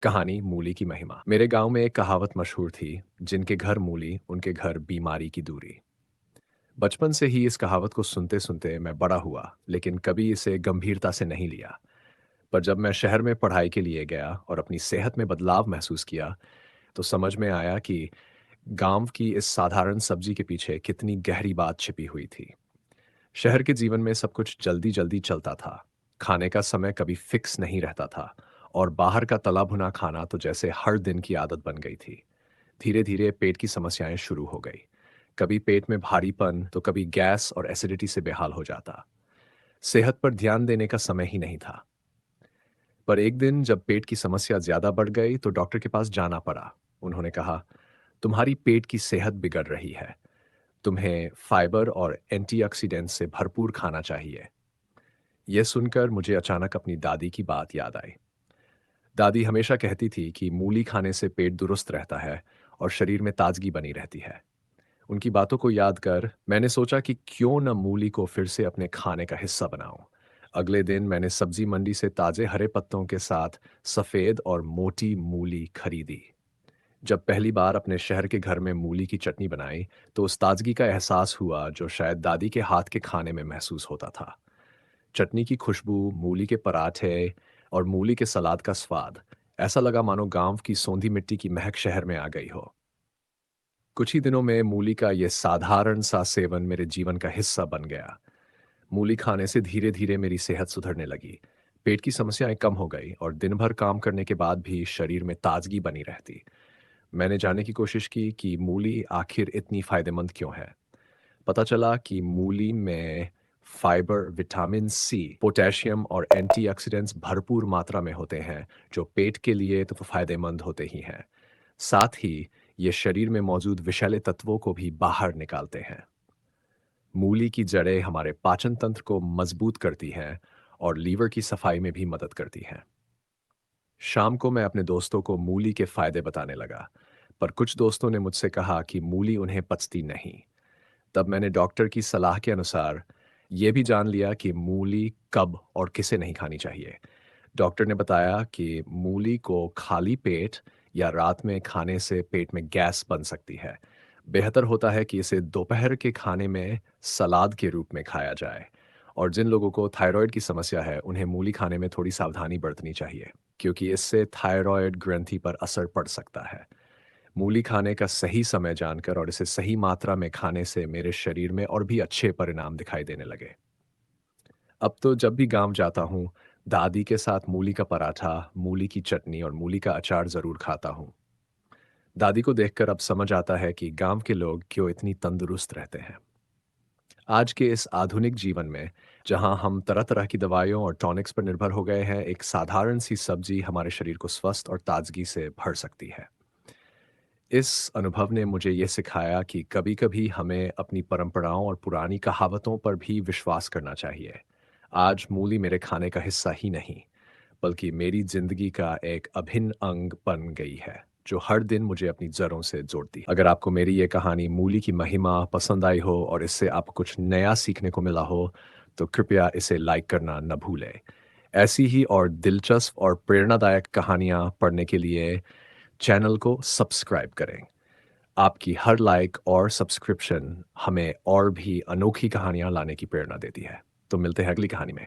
कहानी मूली की महिमा। मेरे गांव में एक कहावत मशहूर थी, जिनके घर मूली उनके घर बीमारी की दूरी। बचपन से ही इस कहावत को सुनते सुनते मैं बड़ा हुआ, लेकिन कभी इसे गंभीरता से नहीं लिया। पर जब मैं शहर में पढ़ाई के लिए गया और अपनी सेहत में बदलाव महसूस किया, तो समझ में आया कि गांव की इस साधारण सब्जी के पीछे कितनी गहरी बात छिपी हुई थी। शहर के जीवन में सब कुछ जल्दी जल्दी चलता था। खाने का समय कभी फिक्स नहीं रहता था, और बाहर का तला भुना खाना तो जैसे हर दिन की आदत बन गई थी। धीरे धीरे पेट की समस्याएं शुरू हो गई। कभी पेट में भारीपन तो कभी गैस और एसिडिटी से बेहाल हो जाता। सेहत पर ध्यान देने का समय ही नहीं था। पर एक दिन जब पेट की समस्या ज्यादा बढ़ गई तो डॉक्टर के पास जाना पड़ा। उन्होंने कहा, तुम्हारी पेट की सेहत बिगड़ रही है। तुम्हें फाइबर और एंटीऑक्सीडेंट से भरपूर खाना चाहिए। यह सुनकर मुझे अचानक अपनी दादी की बात याद आई। दादी हमेशा कहती थी कि मूली खाने से पेट दुरुस्त रहता है और शरीर में ताजगी बनी रहती है। उनकी बातों को याद कर मैंने सोचा कि क्यों न मूली को फिर से अपने खाने का हिस्सा बनाऊं। अगले दिन मैंने सब्जी मंडी से ताजे हरे पत्तों के साथ सफेद और मोटी मूली खरीदी। जब पहली बार अपने शहर के घर में मूली की चटनी बनाई, तो उस ताजगी का एहसास हुआ जो शायद दादी के हाथ के खाने में महसूस होता था। चटनी की खुशबू, मूली के पराठे और मूली के सलाद का स्वाद, ऐसा लगा मानो गांव की सोंधी मिट्टी की महक शहर में आ गई हो। कुछ ही दिनों में मूली का यह साधारण सा सेवन मेरे जीवन का हिस्सा बन गया। मूली खाने से धीरे धीरे मेरी सेहत सुधरने लगी। पेट की समस्याएं कम हो गई और दिन भर काम करने के बाद भी शरीर में ताजगी बनी रहती। मैंने जानने की कोशिश की कि मूली आखिर इतनी फायदेमंद क्यों है। पता चला कि मूली में फाइबर, विटामिन सी, पोटेशियम और एंटीऑक्सीडेंट्स भरपूर मात्रा में होते हैं, जो पेट के लिए तो फायदेमंद होते ही हैं। साथ ही ये शरीर में मौजूद विषैले तत्वों को भी बाहर निकालते हैं। मूली की जड़ें हमारे पाचन तंत्र को मजबूत करती हैं और लीवर की सफाई में भी मदद करती हैं। शाम को मैं अपने दोस्तों को मूली के फायदे बताने लगा, पर कुछ दोस्तों ने मुझसे कहा कि मूली उन्हें पचती नहीं। तब मैंने डॉक्टर की सलाह के अनुसार ये भी जान लिया कि मूली कब और किसे नहीं खानी चाहिए। डॉक्टर ने बताया कि मूली को खाली पेट या रात में खाने से पेट में गैस बन सकती है। बेहतर होता है कि इसे दोपहर के खाने में सलाद के रूप में खाया जाए। और जिन लोगों को थायराइड की समस्या है, उन्हें मूली खाने में थोड़ी सावधानी बरतनी चाहिए, क्योंकि इससे थायराइड ग्रंथि पर असर पड़ सकता है। मूली खाने का सही समय जानकर और इसे सही मात्रा में खाने से मेरे शरीर में और भी अच्छे परिणाम दिखाई देने लगे। अब तो जब भी गांव जाता हूँ, दादी के साथ मूली का पराठा, मूली की चटनी और मूली का अचार जरूर खाता हूँ। दादी को देखकर अब समझ आता है कि गांव के लोग क्यों इतनी तंदुरुस्त रहते हैं। आज के इस आधुनिक जीवन में, जहां हम तरह तरह की दवाइयों और टॉनिक्स पर निर्भर हो गए हैं, एक साधारण सी सब्जी हमारे शरीर को स्वस्थ और ताजगी से भर सकती है। इस अनुभव ने मुझे ये सिखाया कि कभी-कभी हमें अपनी परंपराओं और पुरानी कहावतों पर भी विश्वास करना चाहिए। आज मूली मेरे खाने का हिस्सा ही नहीं, बल्कि मेरी जिंदगी का एक अभिन्न अंग बन गई है, जो हर दिन मुझे अपनी जड़ों से जोड़ती है। अगर आपको मेरी ये कहानी मूली की महिमा पसंद आई हो और इससे आपको कुछ नया सीखने को मिला हो, तो कृपया इसे लाइक करना न भूलें। ऐसी ही और दिलचस्प और प्रेरणादायक कहानियाँ पढ़ने के लिए चैनल को सब्सक्राइब करें। आपकी हर लाइक और सब्सक्रिप्शन हमें और भी अनोखी कहानियाँ लाने की प्रेरणा देती है। तो मिलते हैं अगली कहानी में।